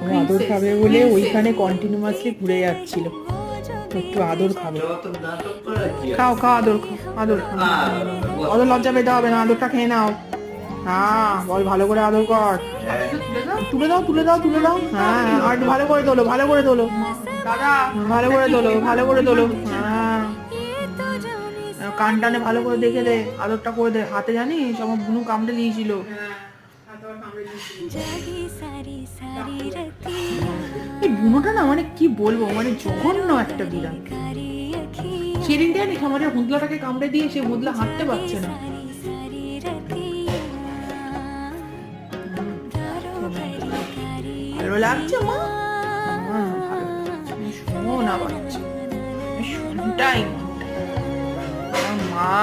ও আদর খাবে বলে ওইখানে কন্টিনিউয়াসলি ঘুরে যাচ্ছিল, একটু আদর খাবে। খাও খাও, আদর খাও, আদর খাও, অত লজ্জা পেতে হবে না, আদরটা খেয়ে নাও। হ্যাঁ বল, ভালো করে আদর কর, তুলে দাও তুলে দাও তুলে দাও, হ্যাঁ আর একটু ভালো করে তোলো, ভালো করে তোলো দাদা, ভালো করে তোলো, ভালো করে তোলো। হ্যাঁ কান টানে ভালো করে দেখে দে, আদরটা করে দে। হাতে জানিস আমার বুনু কামড়ে দিয়েছিল। এই বুনোটা না মানে কি বলবো, মানে জঘন্য একটা বিড়াল। সেদিনকে জানিস আমাদের হুদলাটাকে কামড়ে দিয়ে সে হুদলা হাঁটতে পারছে না। ভালো লাগছে মা? ভালো লাগছে, শোন আবার শোনটাই মা,